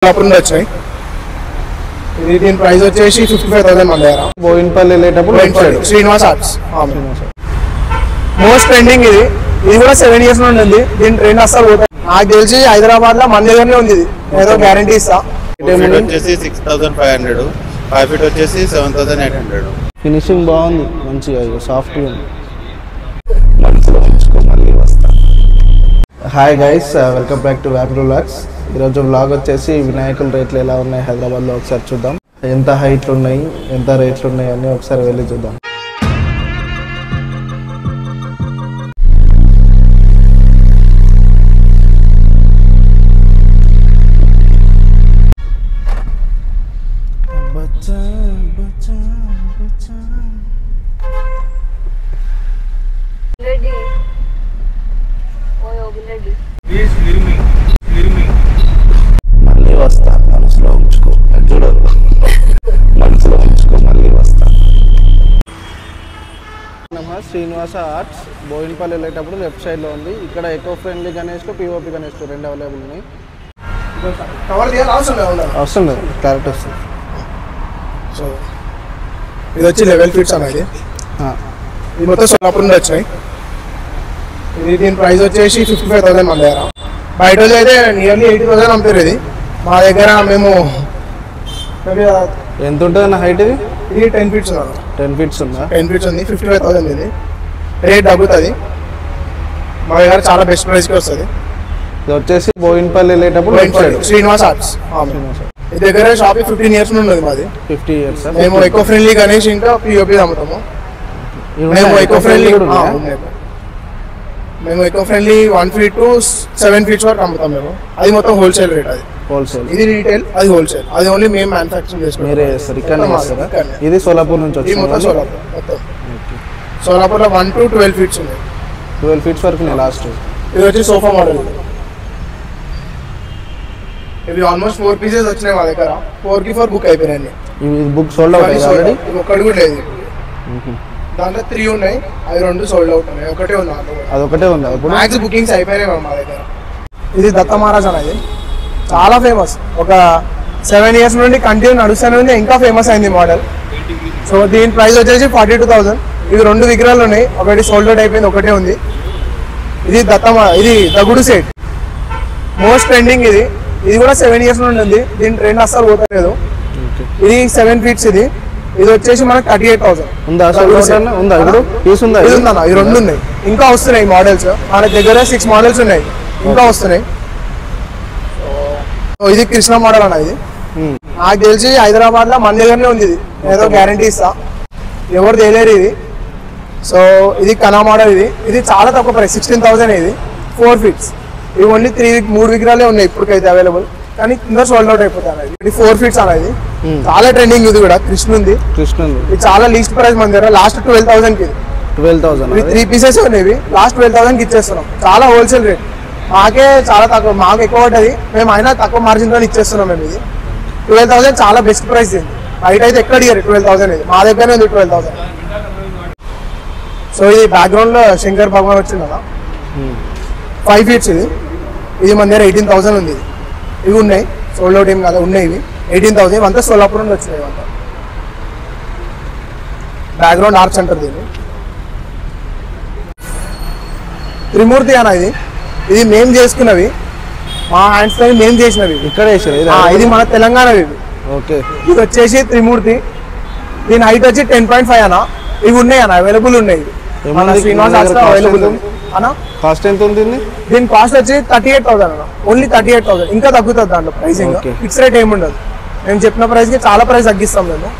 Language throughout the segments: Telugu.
వచ్చాయి. ఇది దీని ప్రైస్ వచ్చేసి 55,000 మన దగ్గర. బోయిన్పల్లి వెళ్ళేటప్పుడు శ్రీనివాస్ ఆర్ట్స్ మోస్ట్ ట్రెండింగ్. ఇది కూడా 7 years నుండి ఉంది. దీని ట్రెండ్ అస్సలు పోతాయి. నాకు తెలిసి హైదరాబాద్ లో మన దగ్గరనే ఉంది. ఇది ఏదో గ్యారంటీ ఇస్తా. వచ్చేసి 6,500, 5 feet వచ్చేసి 7,800. ఫినిషింగ్ బాగుంది, మంచిగా సాఫ్ట్ గా ఉంది. Hi guys, welcome back to వ్యాప్రో వ్లాగ్స్. ఈరోజు వ్లాగ్ వచ్చేసి వినాయకుల రేట్లు ఎలా ఉన్నాయి హైదరాబాద్లో ఒకసారి చూద్దాం. ఎంత హైట్లు ఉన్నాయి, ఎంత రేట్లు ఉన్నాయి అన్నీ ఒకసారి వెళ్ళి చూద్దాం. మళ్ళీ వస్తా, మనసులో ఉంచుకో, చూడదు మనసులో ఉంచుకో, మళ్ళీ వస్తా. శ్రీనివాస ఆర్ట్స్ బోయిన్పల్లి వెళ్ళేటప్పుడు లెఫ్ట్ సైడ్ లో ఉంది. ఇక్కడ eco friendly Ganesh POP Ganesh రెండు అవైలబుల్ ఉన్నాయి. అవసరం లేదు, కరెక్ట్ వస్తుంది. సో ఇది వచ్చి 11 feet అనేది. ఇది మొత్తం సోలాపూర్ నుండి వచ్చాయి. ఇది దీని ప్రైస్ వచ్చేసి 55,000 మన దగ్గర. బయట అయితే నియర్లీ 80,000 అమ్ముతారు. ఇది మా దగ్గర మేము ఎంత ఉంటుంది అన్న హైట్? ఇది 10 feet 10 feet ఉందా? 10 feet ఉంది. 55,000 ఇది రేట్ తగ్గుతుంది. మా దగ్గర చాలా బెస్ట్ ప్రైస్కి వస్తుంది. ఇది వచ్చేసి బోయిన్పల్లి వెళ్ళేటప్పుడు శ్రీనివాస్ ఆర్ట్స్. ఇది దగ్గర షాప్ 15 years నుండి ఉంది మాది. 50 years. మేము ఎకో ఫ్రెండ్లీ గణేష్ ఇంకా పిఓపి అమ్ముతాము. మేము eco friendly 1 feet to 7 feet వరకు అమ్ముతాం మేము. అది మొత్తం హోల్సేల్ రేట్. అది హోల్సేల్, ఇది రీటైల్, అది హోల్సేల్. అది ఓన్లీ మేము మ్యానుఫ్యాక్చరింగ్ చేసుకుంటాం. ఇది సోలాపూర్ నుంచి ఇది మొత్తం సోలాపూర్. మొత్తం సోలాపూర్లో 1 to 12 feet ఉన్నాయి. 12 feet వరకు లాస్ట్. ఇది వచ్చి సోఫా మోడల్. ఇవి ఆల్మోస్ట్ 4 pieces వచ్చినాయి మా దగ్గర. 4 బుక్ అయిపోయినాయి. ఇది బుక్ సోల్డ్ అవుట్ ఆల్రెడీ. ఒక్కటి కూడా లేదు. దాంట్లో 3 ఉన్నాయి, అవి 2 సోల్డ్ అవుట్ ఉన్నాయి. ఒకటే ఉంది, అదొకటే ఉంది. ఇప్పుడు మ్యాక్స్ బుకింగ్స్ అయిపోయినాయి మా దగ్గర. ఇది దత్త మహారాజ్ అనేది చాలా ఫేమస్. ఒక 7 years నుండి కంటిన్యూ నడుస్తూనే ఉంది. ఇంకా ఫేమస్ అయింది మోడల్. సో దీని ప్రైస్ వచ్చేసి 42,000. ఇవి 2 విగ్రహాలు ఉన్నాయి. ఒకటి సోల్డ్ అవుట్ అయిపోయింది, ఒకటే ఉంది. ఇది ఇది దగుడు సెట్ మోస్ట్ ట్రెండింగ్. ఇది కూడా 7 years నుండి ఉంది. దీని ట్రెండ్ అస్సలు పోతలేదు. ఇది 7 feet. ఇది వచ్చేసి మనకు 38,000. ఇది ఉందన్న, ఈ 2 ఉన్నాయి. ఇంకా వస్తున్నాయి మోడల్స్ మన దగ్గర. 6 models ఉన్నాయి, ఇంకా వస్తున్నాయి. ఇది కృష్ణ మోడల్ అన్న. ఇది నాకు తెలిసి హైదరాబాద్ లో మన దగ్గరనే ఉంది. ఇది ఏదో గ్యారంటీ ఇస్తా, ఎవరు తెలియరు ఇది. సో ఇది కనా మోడల్. ఇది చాలా తక్కువ ప్రైస్, 16,000. ఇది 4 feet. ఇవి ఓన్లీ 3 విగ్రహాలే ఉన్నాయి ఇప్పటికైతే అవైలబుల్, కానీ కింద సోల్డ్ అవుట్ అయిపోతాయి. ఇది 4 feet అనేది చాలా ట్రెండింగ్. ఇది కూడా కృష్ణుంది. ఇది చాలా లీస్ట్ ప్రైస్ మన దగ్గర. లాస్ట్ 12,000 కి. 12,000 ఇవి 3 pieces ఉన్నాయి. లాస్ట్ 12,000 కి ఇచ్చేస్తున్నాం. చాలా హోల్సేల్ రేట్. మాకే చాలా తక్కువ, మాకు ఎక్కువ పడ్డది. మేము అయినా తక్కువ మార్జిన్ తో ఇచ్చేస్తున్నాం మేము. ఇది 12,000 చాలా బెస్ట్ ప్రైస్. ఇది బయట అయితే ఎక్కడ ఇయ్యారు 12,000. ఇది మా దగ్గరనే ఉంది 12,000. సో ఇది బ్యాక్గ్రౌండ్ లో శంకర్ భగవాన్ వచ్చింది కదా, 5 feet. ఇది మన దగ్గర 18,000 ఉంది. ఇవి ఉన్నాయి, సోల్డ్ అవుట్ ఏం కాదు, ఉన్నాయి. ఇవి 18,000. ఇవంతా సోలాపూర్ నుండి వచ్చినాయి. ఇవంతా బ్యాక్గ్రౌండ్ ఆర్ట్స్ అంటారు దీన్ని. త్రిమూర్తి అన్న. ఇది మేము చేసుకున్నవి, మా హ్యాండ్స్ తో మేము చేసినవి. ఇక్కడ ఇది మన తెలంగాణవి. ఓకే. ఇది వచ్చేసి త్రిమూర్తి. దీని హైట్ వచ్చి 10.5 అన్న. ఇవి ఉన్నాయి అన్న, అవైలబుల్ ఉన్నాయి. శ్రీనివాస్ అవైలబుల్ అన్న. కాస్ట్ ఎంత ఉంది? దీని కాస్ట్ వచ్చి 38,000 అన్న. ఓన్లీ 38,000. ఇంకా తగ్గుతుంది దాంట్లో ప్రైసింగ్. ఫిక్స్ రేట్ ఏమి ఉండదు. మేము చెప్పిన ప్రైస్ కి చాలా ప్రైస్ తగ్గిస్తాం మేము.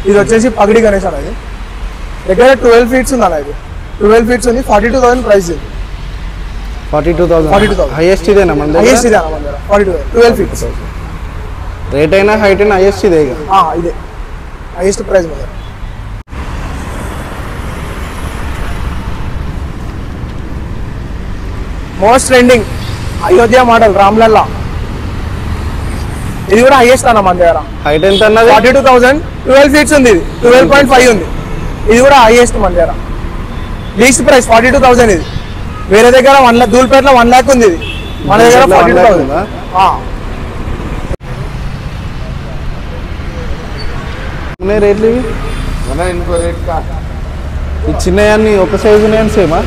ఇది వచ్చేసి పగడి గణేష్ అన్న. ఇది దగ్గర 12 feet ఉంది అన్న. ఇది 12 feet ఉంది. 42,000 ప్రైస్. 42,000 హైయెస్ట్ ఇదేనా మన దగ్గర? హైయెస్ట్ ఇదే అన్న మన దగ్గర. 12 feet రేట్ అయినా హైట్ అయినా హైయెస్ట్ ఇదే. ఇదే హైయెస్ట్ ప్రైస్ మన దగ్గర. Most trending Ayodhya model Ram Lalla ఇది కూడా హైయెస్ట్ అన్న మన దగ్గర. హైట్ ఎంత అన్నది? 42,000, 12 ఫీట్స్ ఉంది. ఇది 12.5 ఉంది. ఇది కూడా హైయెస్ట్ మన దగ్గర. లీస్ట్ ప్రైస్ 42,000 ఇది. వేరే దగ్గర 1 lakh, ధూల్పేటలో 1 lakh ఉంది. ఇది మన దగ్గర 42,000. రేట్లు ఇవి ఈ చిన్నయన్ని ఒక సైజు ఉన్నాయని సేమా?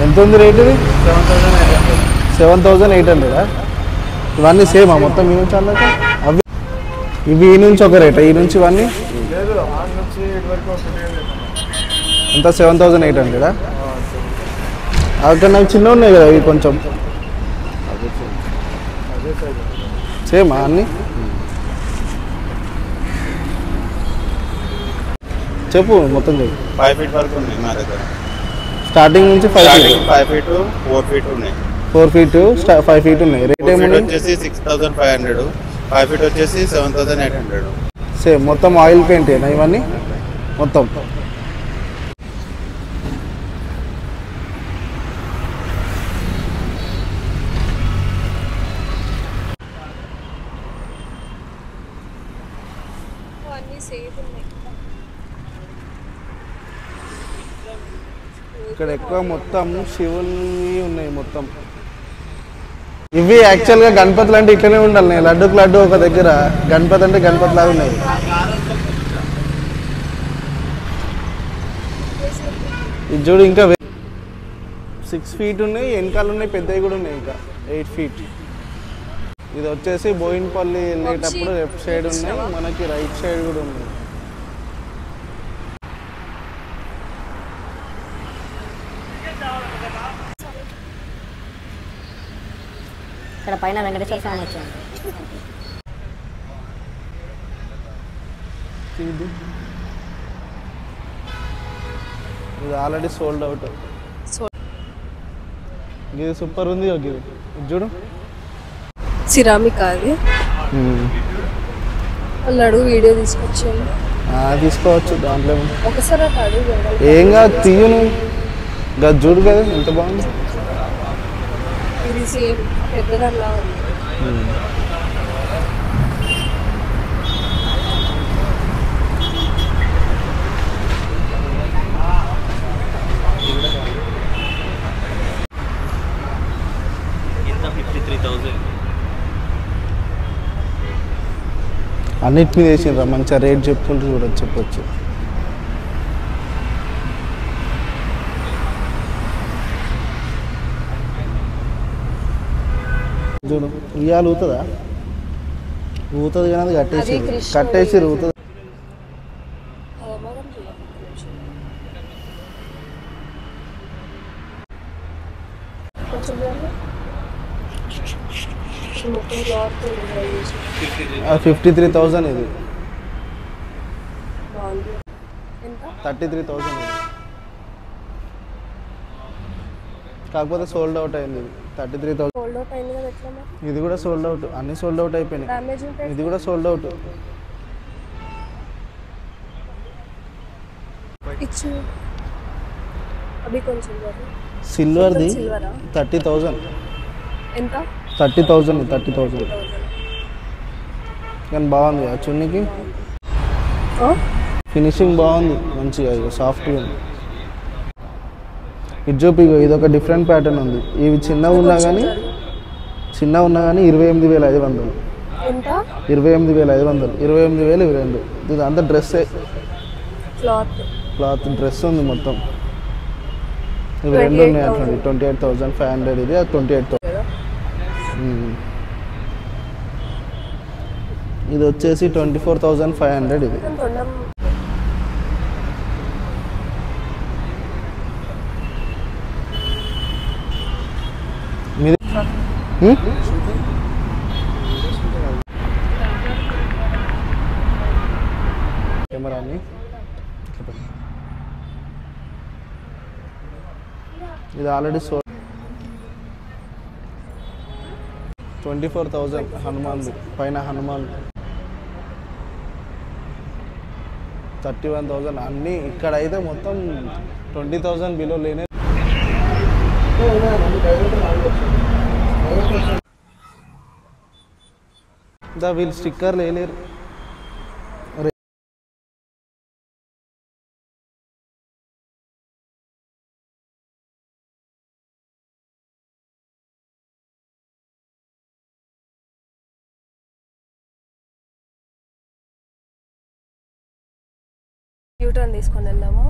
ఎంత ఉంది రేట్ ఇది? 7,800. ఇవన్నీ సేమా మొత్తం ఈ నుంచి అన్నాక? అవి ఇవి ఈ నుంచి ఒక రేట్, ఈ నుంచి ఇవన్నీ ఎంత? 7,800. అక్కడ నాకు చిన్న ఉన్నాయి కదా ఇవి కొంచెం సేమా అన్నీ? చెప్పు మొత్తం చెప్పు. 5 feet వరకు ఉన్నాయి మా దగ్గర. స్టార్టింగ్ నుంచి 5 feet, 5 feet, 4 feet ఉన్నాయి. 4 feet, 5 feet ఉన్నాయి. రేట్ ఏమన్నా? వచ్చేసి 6,500, 5 feet వచ్చేసి 7,800. సేమ్ మొత్తం ఆయిల్ పెయింట్ ఏనా ఇవన్నీ మొత్తం? ఇక్కడ ఎక్కువ మొత్తం శివుని ఉన్నాయి మొత్తం. ఇవి యాక్చువల్గా గణపతులు అంటే ఇట్లనే ఉండాలి. లడ్డుకు లడ్డు ఒక దగ్గర, గణపతి అంటే గణపతి లాగా ఉన్నాయి. ఇది చూడు ఇంకా 6 feet ఉన్నాయి, వెనకాల ఉన్నాయి, పెద్దవి కూడా ఉన్నాయి. ఇంకా 8 feet. ఇది వచ్చేసి బోయిన్పల్లి వెళ్ళేటప్పుడు లెఫ్ట్ సైడ్ ఉన్నాయి, మనకి రైట్ సైడ్ కూడా ఉన్నాయి. ఇక్కడ పైన వెంకటేశ్వర స్వామి వచ్చాను. ఇది ఆల్రెడీ సోల్డ్ అవుట్. ఇది సూపర్ ఉంది. ఇది చూడు సిరామిక్ అది వాళ్ళు అడుగు వీడియో తీసుకొచ్చాను. తీసుకోవచ్చు దాంట్లో ఒకసారి అడుగు. ఏం కాదు తీయను. గది చూడు కదా ఎంత బాగుంది. ఇది సేమ్ పెద్దదల్లా ఉంది. అన్నిటినీ వేసిండ్రా మంచిగా రేట్ చెప్పుకుంటూ చూడొచ్చు చెప్పొచ్చు. చూడు ఉయ్యాలు ఊతుందా? ఊతుంది కానీ కట్టేసి కట్టేసి ఊతుంది. కొంచెం 53,000 ఇది. 33,000 ఇది. కాకపోతే సోల్డ్ అవుట్ అయింది. ఇది 33,000. సోల్డ్ అవుట్ అయింది కదా ఎట్లా మరి? ఇది కూడా సోల్డ్ అవుట్, అన్ని సోల్డ్ అవుట్ అయిపోయినాయి. డ్యామేజ్ ఉంటాయి. ఇది కూడా సోల్డ్ అవుట్. ఇచ్చు అవి కొంచెం సిల్వర్ది సిల్వరా? 30,000. ఎంత? 30,000. 30,000 కానీ బాగుంది. ఆ చున్నీకి ఫినిషింగ్ బాగుంది మంచిగా, సాఫ్ట్గా ఉంది. ఇది చూపిగో ఇది ఒక డిఫరెంట్ ప్యాటర్న్ ఉంది. ఇవి చిన్నగా ఉన్నా కానీ 28,500. ఎంత? 28,500. 28,000 ఇవి రెండు. ఇది అంతా డ్రెస్సే, క్లాత్ డ్రెస్ ఉంది మొత్తం. ఇవి రెండు ఉన్నాయి అట్లా. 28,500 ఇది, అది 28,000. ఇది వచ్చేసి 24,500 ఇది. కెమెరాని ఇది ఆల్రెడీ 24,000 హనుమాన్ పైన. హనుమాన్ 31,000 అన్నీ. ఇక్కడ అయితే మొత్తం 20,000 బిలో లేనే. వీళ్ళు స్టిక్కర్ లేలేరు. యూటర్న్ తీసుకొని వెళ్దాము.